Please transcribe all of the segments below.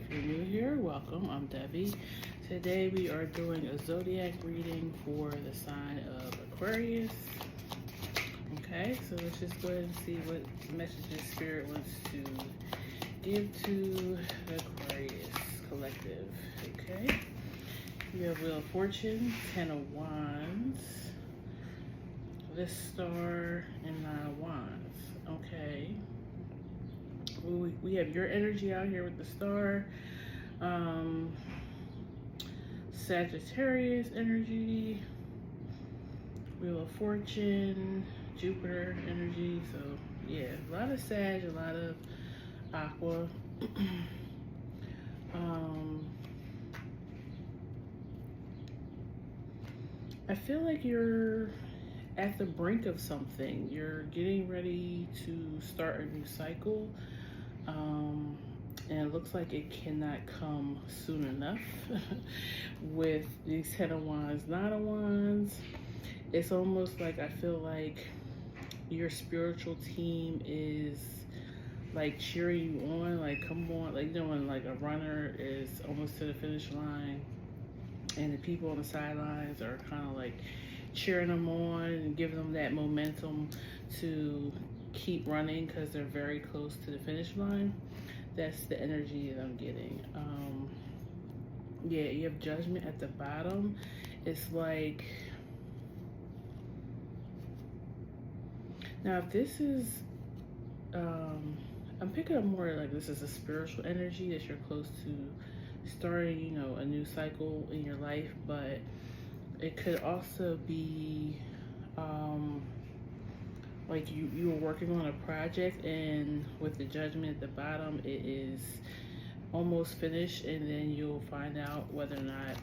If you're new here, welcome. I'm Debbie. Today we are doing a zodiac reading for the sign of Aquarius. Okay, so let's just go ahead and see what messages Spirit wants to give to the Aquarius collective. Okay, you have Wheel of Fortune, Ten of Wands, this Star, and Nine of Wands. Okay. We have your energy out here with the Star, Sagittarius energy, Wheel of Fortune, Jupiter energy. So yeah, a lot of Sag, a lot of Aqua. I feel like you're at the brink of something. You're getting ready to start a new cycle. And it looks like it cannot come soon enough with these Ten of Wands, Nine of Wands. It's almost like I feel like your spiritual team is like cheering you on, like come on, like you know when like a runner is almost to the finish line and the people on the sidelines are kind of like cheering them on and giving them that momentum to keep running because they're very close to the finish line. That's the energy that I'm getting. Yeah, you have Judgment at the bottom. It's like, now if this is, I'm picking up more like this is a spiritual energy that you're close to starting, you know, a new cycle in your life, but it could also be, like you were working on a project and with the Judgment at the bottom it is almost finished, and then you'll find out whether or not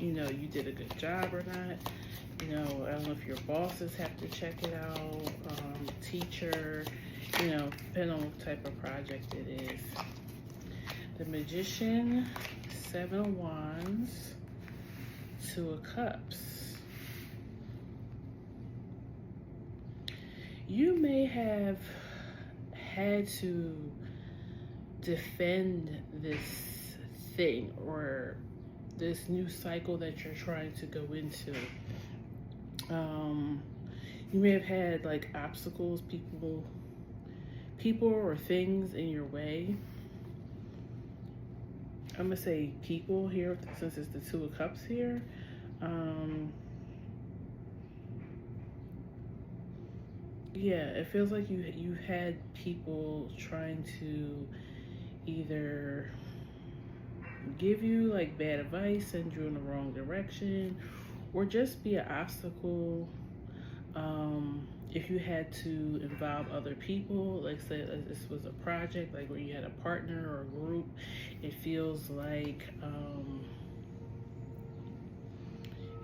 you know you did a good job or not. You know, I don't know if your bosses have to check it out, teacher, you know, depending on what type of project it is. The Magician, Seven of Wands, Two of Cups. You may have had to defend this thing or this new cycle that you're trying to go into. You may have had like obstacles, people or things in your way. I'm gonna say people here since it's the Two of Cups here. Yeah, it feels like you've had people trying to either give you like bad advice, send you in the wrong direction, or just be an obstacle. If you had to involve other people, like say this was a project, like where you had a partner or a group, it feels like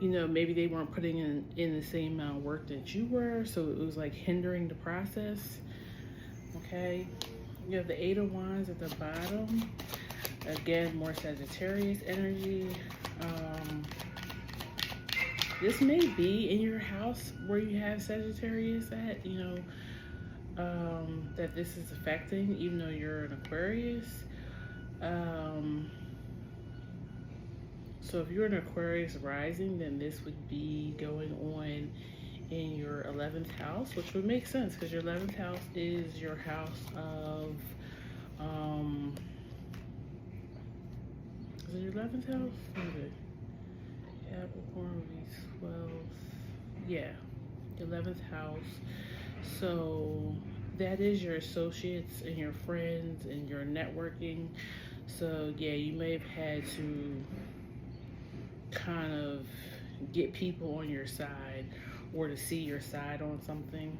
you know, maybe they weren't putting in the same amount of work that you were, so it was like hindering the process. Okay, you have the Eight of Wands at the bottom. Again, more Sagittarius energy. This may be in your house where you have Sagittarius at, you know, that this is affecting, even though you're an Aquarius. So if you're an Aquarius rising, then this would be going on in your 11th house, which would make sense because your 11th house is your house of, is it your 11th house? Okay. Capricorn would be 12. Yeah, 11th house. So that is your associates and your friends and your networking. So yeah, you may have had to kind of get people on your side or to see your side on something.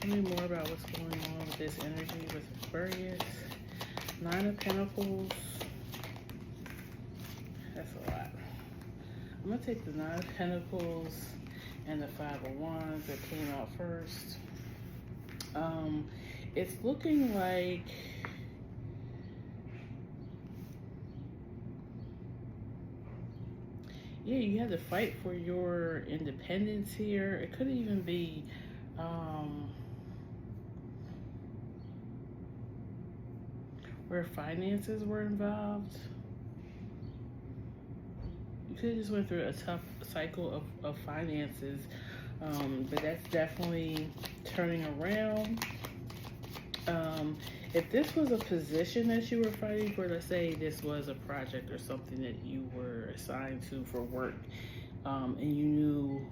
Tell me more about what's going on with this energy with Aquarius. Nine of Pentacles. That's a lot. I'm gonna take the Nine of Pentacles and the Five of Wands that came out first. It's looking like yeah, you had to fight for your independence here. It could even be where finances were involved. You could have just went through a tough cycle of finances, but that's definitely turning around. If this was a position that you were fighting for, let's say this was a project or something that you were assigned to for work, and you knew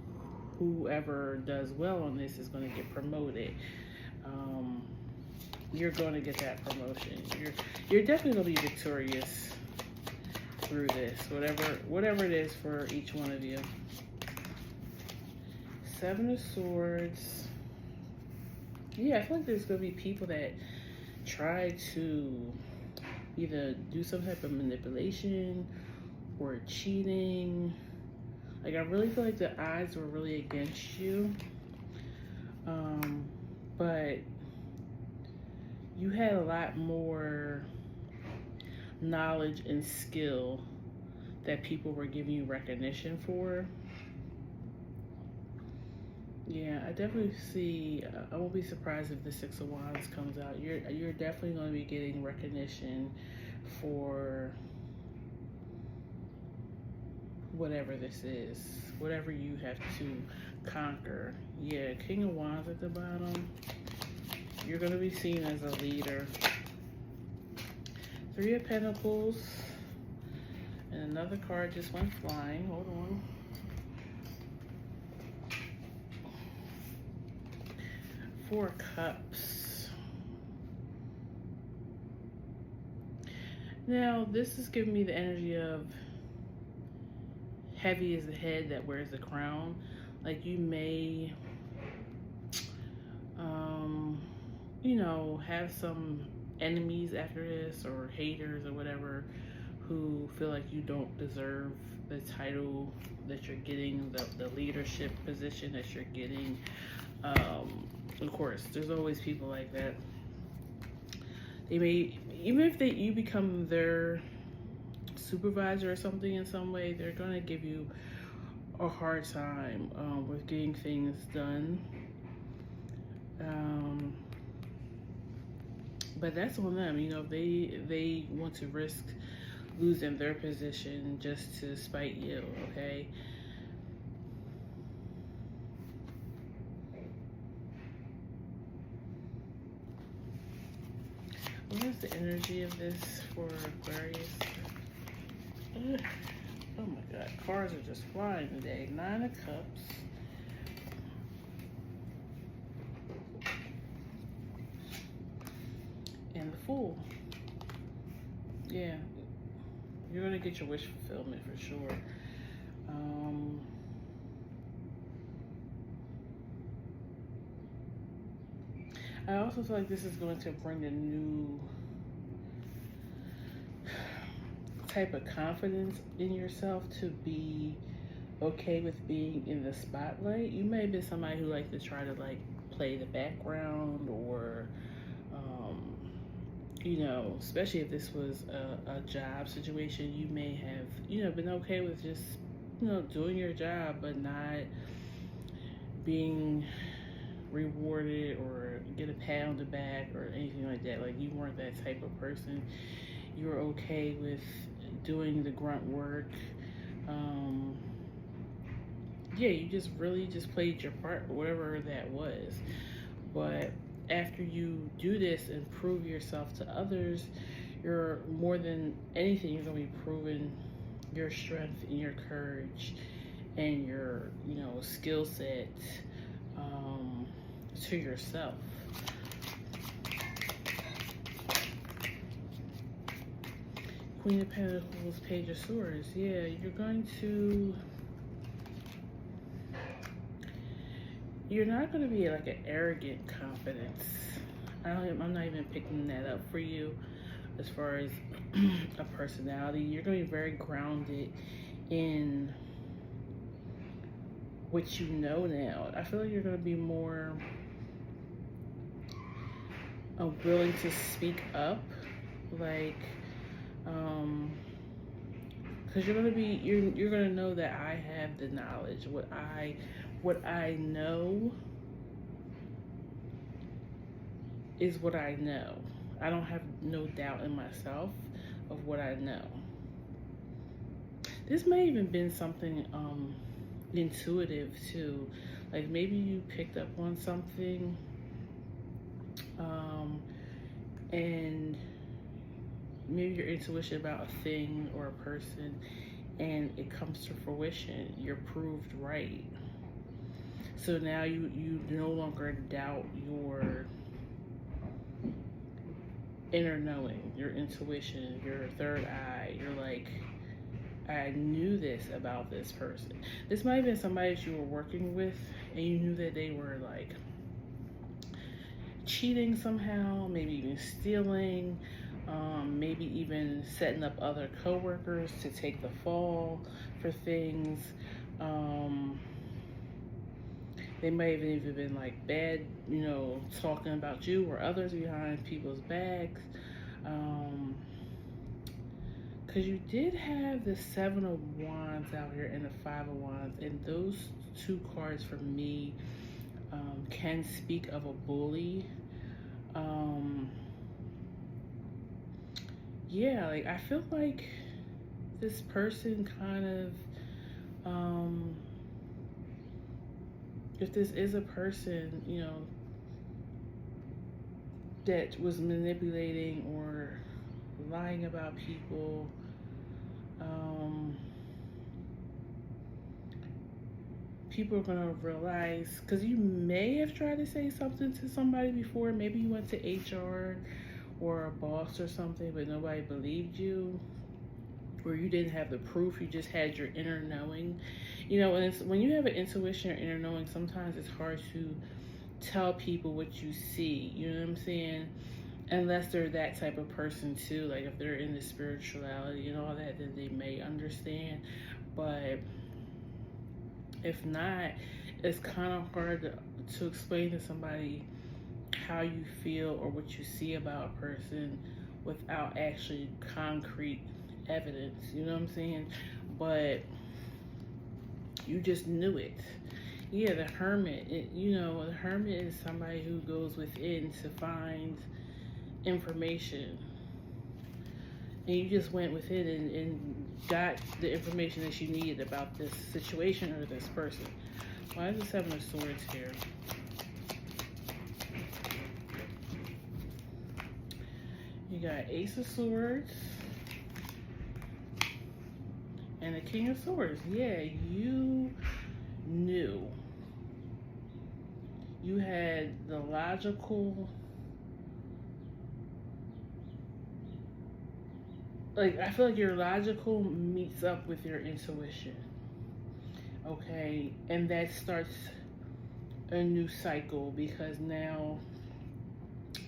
whoever does well on this is going to get promoted, you're going to get that promotion. You're definitely going to be victorious through this, whatever it is for each one of you. Seven of Swords. Yeah, I feel like there's going to be people that try to either do some type of manipulation or cheating. Like, I really feel like the odds were really against you. But you had a lot more knowledge and skill that people were giving you recognition for. Yeah, I definitely see. I won't be surprised if the Six of Wands comes out. You're definitely going to be getting recognition for whatever this is, whatever you have to conquer. Yeah, King of Wands at the bottom. You're going to be seen as a leader. Three of Pentacles. And another card just went flying. Hold on. Four of Cups. Now, this is giving me the energy of heavy is the head that wears the crown. Like, you may, you know, have some enemies after this, or haters or whatever, who feel like you don't deserve the title that you're getting, the leadership position that you're getting. Of course, there's always people like that. They may, even if you become their supervisor or something in some way, they're gonna give you a hard time with getting things done. But that's on them. You know, they want to risk losing their position just to spite you. Okay. What is the energy of this for Aquarius? Oh my God, cards are just flying today. Nine of Cups. And the Fool. Yeah, you're gonna get your wish fulfillment for sure. I also feel like this is going to bring a new type of confidence in yourself to be okay with being in the spotlight. You may be somebody who likes to try to like play the background, or you know, especially if this was a job situation, you may have, you know, been okay with just, you know, doing your job but not being rewarded or get a pat on the back or anything like that. Like, you weren't that type of person. You were okay with doing the grunt work. Yeah, you just really just played your part, whatever that was. But after you do this and prove yourself to others, you're more than anything, you're gonna be proving your strength and your courage and your, you know, skill set to yourself. Queen of Pentacles, Page of Swords. Yeah, you're not going to be like an arrogant confidence. I'm not even picking that up for you as far as a personality. You're going to be very grounded in what you know now. I feel like you're going to be more willing to speak up, like, because you're gonna know that I have the knowledge. What I know is what I know. I don't have no doubt in myself of what I know. This may even been something intuitive too. Like maybe you picked up on something and maybe your intuition about a thing or a person, and it comes to fruition. You're proved right. So now you no longer doubt your inner knowing, your intuition, your third eye. You're like, I knew this about this person. This might have been somebody that you were working with and you knew that they were like cheating somehow, maybe even stealing, maybe even setting up other coworkers to take the fall for things. They may have even been like bad, talking about you or others behind people's backs. Because you did have the Seven of Wands out here and the Five of Wands, and those two cards for me can speak of a bully. Yeah, like I feel like this person kind of, if this is a person, that was manipulating or lying about people, people are going to realize, because you may have tried to say something to somebody before. Maybe you went to HR or a boss or something, but nobody believed you, or you didn't have the proof. You just had your inner knowing. And when you have an intuition or inner knowing, sometimes it's hard to tell people what you see. You know what I'm saying? Unless they're that type of person too. Like if they're into spirituality and all that, then they may understand. But if not, it's kind of hard to explain to somebody how you feel or what you see about a person without actually concrete evidence. You know what I'm saying? But you just knew it. Yeah, the hermit. The hermit is somebody who goes within to find information. And you just went within and got the information that you needed about this situation or this person. Why is the Seven of Swords here? You got Ace of Swords and the King of Swords. Yeah, you knew. You had the logical, like I feel like your logical meets up with your intuition. Okay, and that starts a new cycle, because now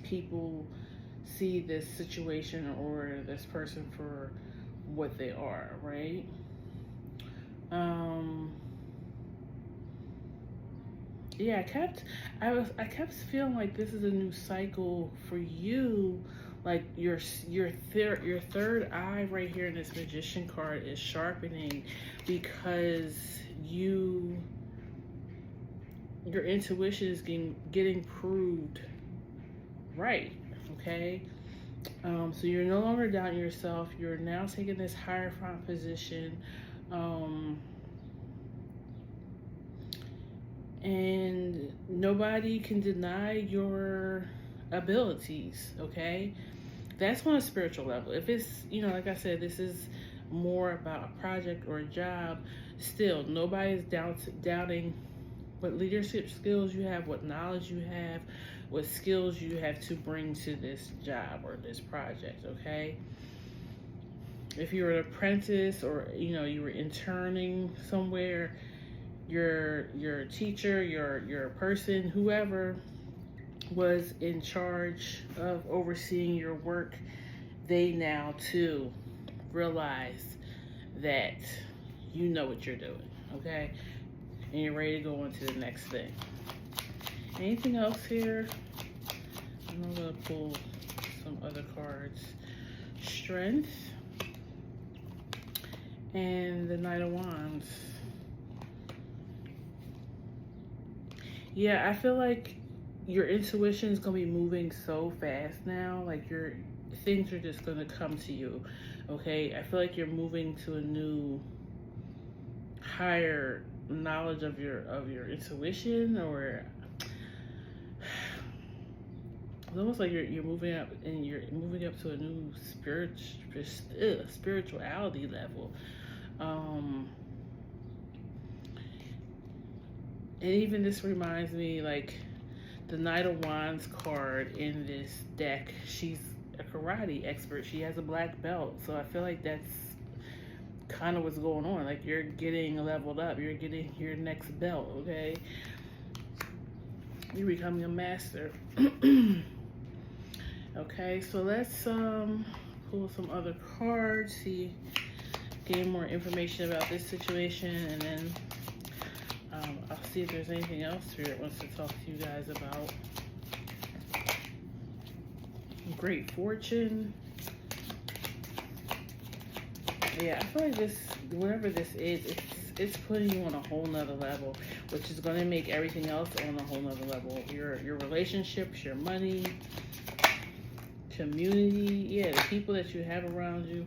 people see this situation or this person for what they are, right? Yeah, I kept feeling like this is a new cycle for you. Like your third eye right here in this Magician card is sharpening, because your intuition is getting proved right. Okay, so you're no longer doubting yourself. You're now taking this higher front position, and nobody can deny your abilities. Okay, that's on a spiritual level. If it's, like I said, this is more about a project or a job, still nobody's doubting what leadership skills you have, what knowledge you have, what skills you have to bring to this job or this project. Okay, if you're an apprentice or you were interning somewhere, your teacher, your person, whoever was in charge of overseeing your work, they now too realize that you know what you're doing. Okay, and you're ready to go on to the next thing. Anything else here? I'm gonna pull some other cards. Strength and the Knight of Wands. Yeah, I feel like your intuition is going to be moving so fast now. Like your things are just going to come to you. Okay, I feel like you're moving to a new, higher knowledge of your intuition, or it's almost like you're moving up, and you're moving up to a new spirituality level. And even this reminds me, like, the Knight of Wands card in this deck. She's a karate expert. She has a black belt. So I feel like that's kind of what's going on. Like, you're getting leveled up. You're getting your next belt, okay? You're becoming a master. Okay, so let's pull some other cards, gain more information about this situation, and then I'll see if there's anything else Spirit wants to talk to you guys about. Great fortune. Yeah, I feel like this, whatever this is, it's putting you on a whole nother level, which is going to make everything else on a whole nother level. Your relationships, your money, community, yeah, the people that you have around you,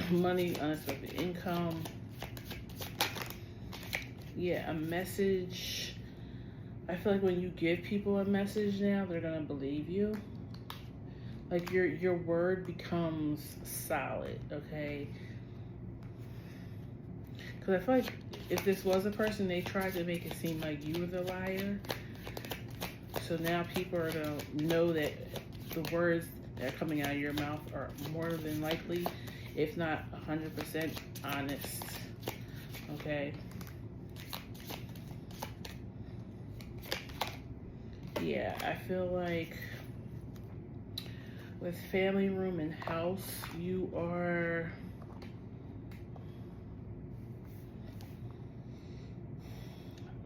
money, unexpected income. Yeah, a message. I feel like when you give people a message now, they're gonna believe you. Like your word becomes solid, okay? Because I feel like if this was a person, they tried to make it seem like you were the liar. So now people are gonna know that the words that are coming out of your mouth are more than likely, if not 100% honest, okay? Yeah, I feel like with family, room, and house, you are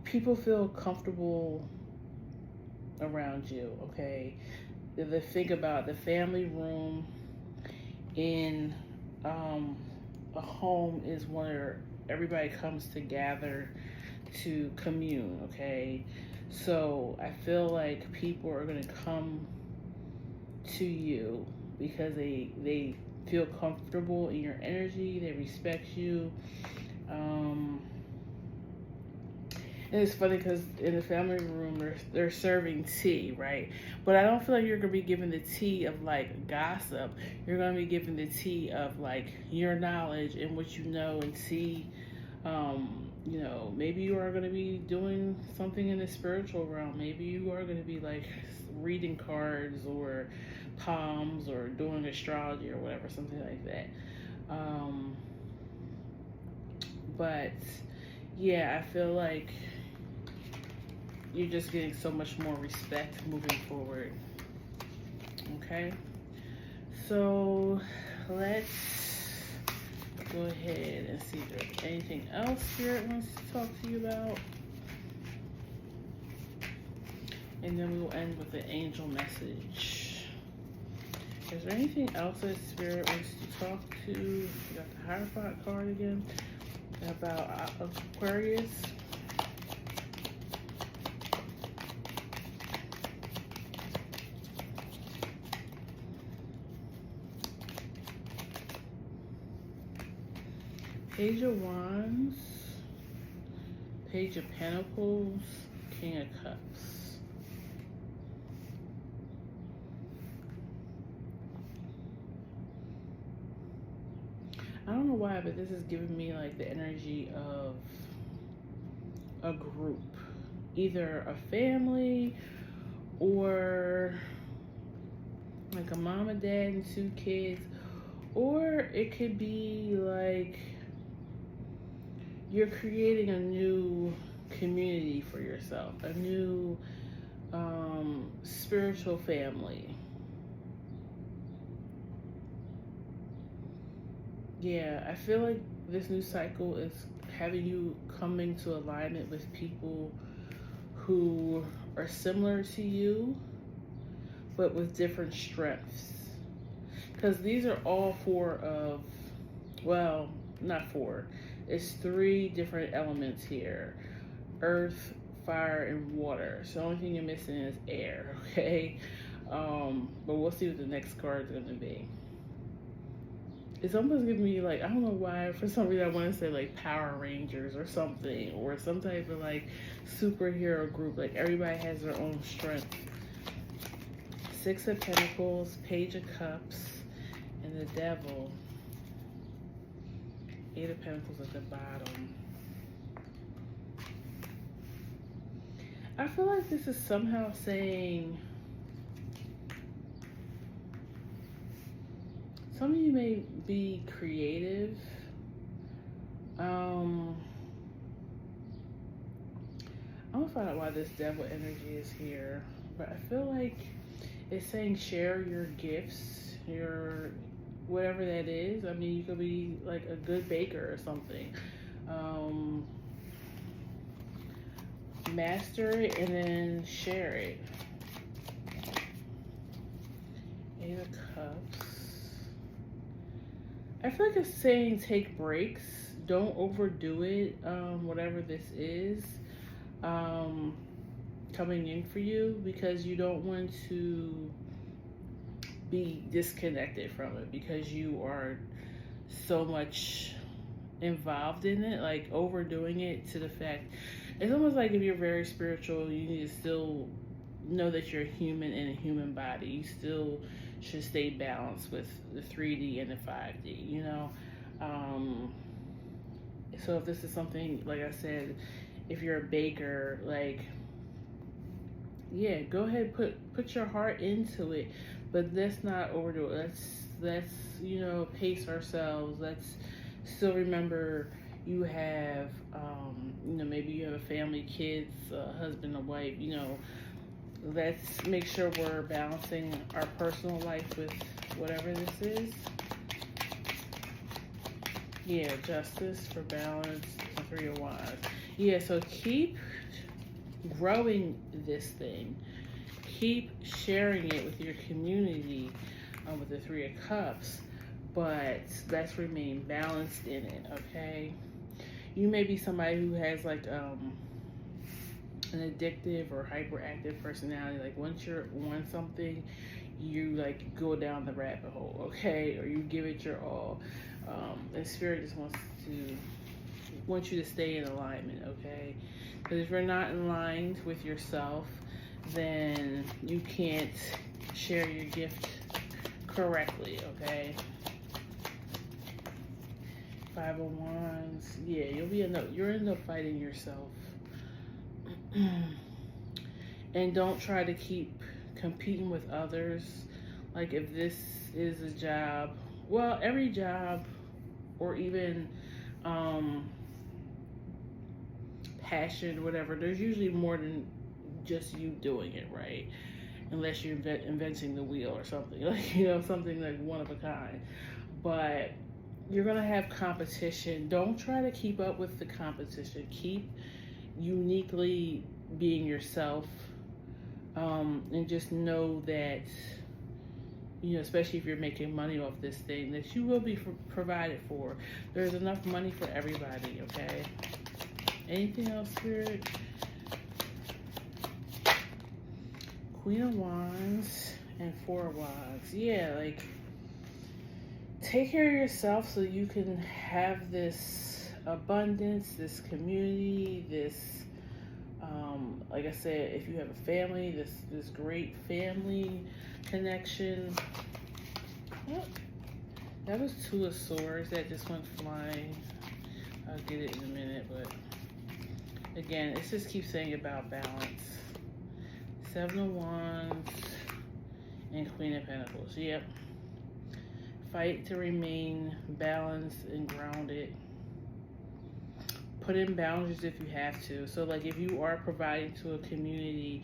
people feel comfortable around you, okay? Think about the family room in a home is where everybody comes to gather to commune, okay? So I feel like people are going to come to you because they feel comfortable in your energy, they respect you. And it's funny because in the family room, they're serving tea, right? But I don't feel like you're going to be given the tea of, like, gossip. You're going to be given the tea of, like, your knowledge and what you know and see. You know, maybe you are going to be doing something in the spiritual realm. Maybe you are going to be, like, reading cards or palms or doing astrology or whatever, something like that. But, yeah, I feel like you're just getting so much more respect moving forward. Okay? So, let's go ahead and see if there's anything else Spirit wants to talk to you about. And then we will end with the angel message. Is there anything else that Spirit wants to talk to? We got the Hierophant card again about Aquarius. Page of Wands, Page of Pentacles, King of Cups. I don't know why, but this is giving me like the energy of a group, either a family or like a mom and dad and 2 kids, or it could be like you're creating a new community for yourself, a new spiritual family. Yeah, I feel like this new cycle is having you coming to alignment with people who are similar to you, but with different strengths. Because these are all 4 of, well, not 4. It's 3 different elements here: earth, fire, and water. So the only thing you're missing is air, okay? But we'll see what the next card is going to be. It's almost giving me like, I don't know why, for some reason I want to say like Power Rangers or something, or some type of like superhero group. Like everybody has their own strength. Six of Pentacles, Page of Cups, and the Devil. Eight of Pentacles at the bottom. I feel like this is somehow saying some of you may be creative. I'm gonna find out why this Devil energy is here, but I feel like it's saying share your gifts, your whatever that is. I mean, you could be like a good baker or something. Master it and then share it. Eight of Cups. I feel like it's saying take breaks. Don't overdo it. Whatever this is coming in for you, because you don't want to be disconnected from it because you are so much involved in it, like overdoing it to the fact. It's almost like if you're very spiritual, you need to still know that you're human in a human body. You still should stay balanced with the 3D and the 5D, you know? So if this is something, like I said, if you're a baker, like, yeah, go ahead, put your heart into it, but let's not overdo it. Let's you know, pace ourselves. Let's still remember you have, you know, maybe you have a family, kids, a husband, a wife, you know. Let's make sure we're balancing our personal life with whatever this is. Yeah, justice for balance, and 3 of Wands. Yeah, so keep growing this thing. Keep sharing it with your community with the 3 of Cups, but let's remain balanced in it, okay? You may be somebody who has like an addictive or hyperactive personality. Like once you're on something, you like go down the rabbit hole, okay? Or you give it your all. And Spirit just wants you to stay in alignment, okay? Because if you're not in line with yourself, then you can't share your gift correctly, okay? 5 of Wands. Yeah, you're end up fighting yourself. And don't try to keep competing with others. Like if this is a job, well, every job or even passion, whatever, there's usually more than just you doing it, right? Unless you're inventing the wheel or something, like, you know, something like one of a kind. But you're gonna have competition. Don't try to keep up with the competition. Keep uniquely being yourself, and just know that, you know, especially if you're making money off this thing, that you will be provided for. There's enough money for everybody, okay? Anything else, Spirit? Queen of Wands and 4 of Wands. Yeah, like, take care of yourself so you can have this abundance, this community, this, like I said, if you have a family, this great family connection. Oh, that was 2 of Swords that just went flying. I'll get it in a minute, but again, it just keeps saying about balance. 7 of Wands and Queen of Pentacles. Yep. Fight to remain balanced and grounded. Put in boundaries if you have to. So like if you are providing to a community,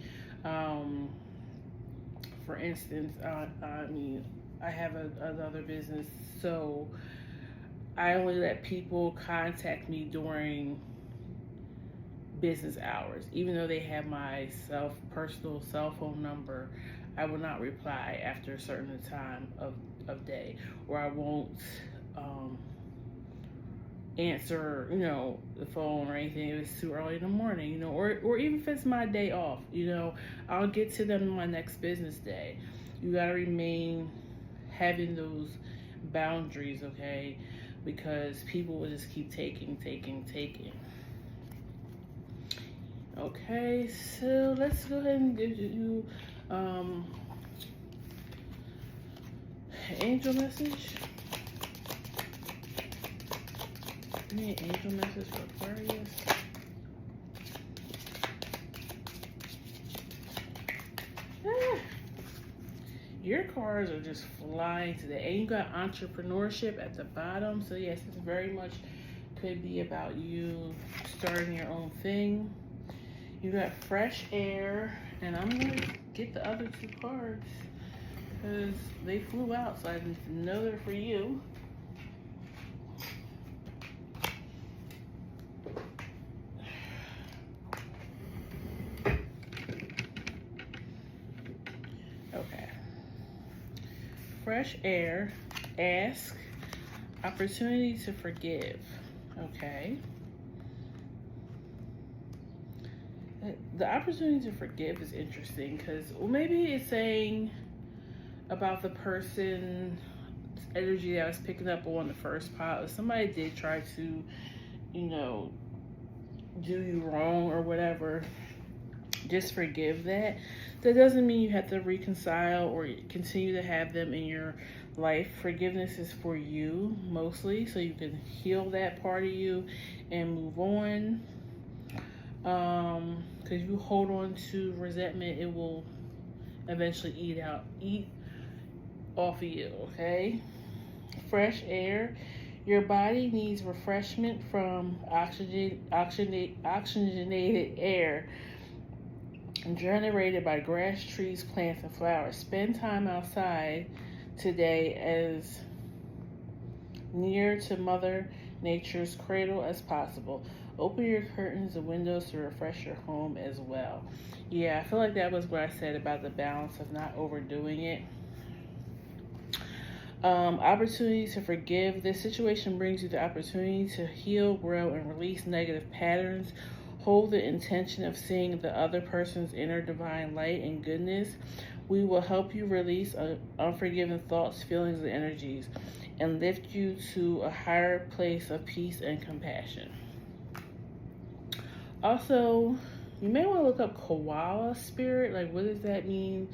for instance, I mean, I have another business, so I only let people contact me during business hours. Even though they have my personal cell phone number, I will not reply after a certain time of day, or I won't answer, you know, the phone or anything if it's too early in the morning, you know, or even if it's my day off, you know, I'll get to them my next business day. You gotta remain having those boundaries, okay? Because people will just keep taking. Okay, so let's go ahead and give you angel message. Give me an angel message for Aquarius. Your cards are just flying today. And you got entrepreneurship at the bottom. So yes, it's very much could be about you starting your own thing. You got fresh air. And I'm going to get the other two cards because they flew out. So I know they're for you. Okay. Fresh air, ask, opportunity to forgive. Okay. The opportunity to forgive is interesting because maybe it's saying about the person's energy that I was picking up on the first pile. If somebody did try to, you know, do you wrong or whatever, just forgive that. That doesn't mean you have to reconcile or continue to have them in your life. Forgiveness is for you mostly, so you can heal that part of you and move on. Because you hold on to resentment, it will eventually eat off of you, okay? Fresh air. Your body needs refreshment from oxygenated air generated by grass, trees, plants, and flowers. Spend time outside today as near to Mother Nature's cradle as possible. Open your curtains and windows to refresh your home as well. Yeah, I feel like that was what I said about the balance of not overdoing it. Opportunity to forgive. This situation brings you the opportunity to heal, grow, and release negative patterns. Hold the intention of seeing the other person's inner divine light and goodness. We will help you release unforgiven thoughts, feelings, and energies, and lift you to a higher place of peace and compassion. Also, you may want to look up koala spirit. Like, what does that mean?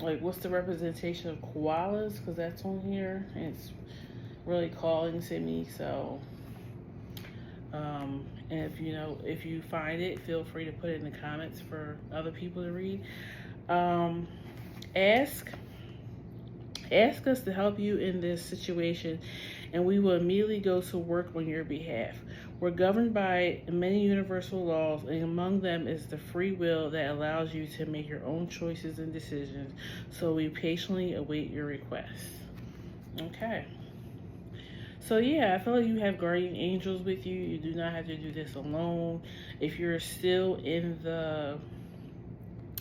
Like, what's the representation of koalas? Because that's on here. And it's really calling to me. So, and if you find it, feel free to put it in the comments for other people to read. Ask us to help you in this situation, and we will immediately go to work on your behalf. We're governed by many universal laws, and among them is the free will that allows you to make your own choices and decisions. So we patiently await your requests. Okay. So yeah, I feel like you have guardian angels with you. You do not have to do this alone. If you're still in the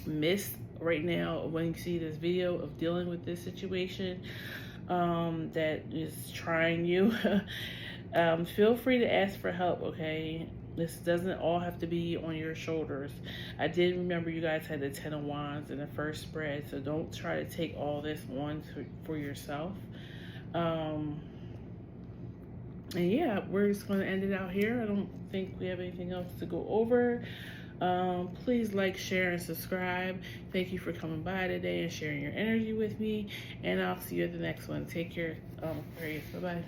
midst right now when you see this video of dealing with this situation that is trying you, feel free to ask for help, okay? This doesn't all have to be on your shoulders. I did remember you guys had the 10 of Wands in the first spread, so don't try to take all this on for yourself. And yeah, we're just going to end it out here. I don't think we have anything else to go over. Please like, share, and subscribe. Thank you for coming by today and sharing your energy with me. And I'll see you at the next one. Take care, Aquarius. Bye-bye.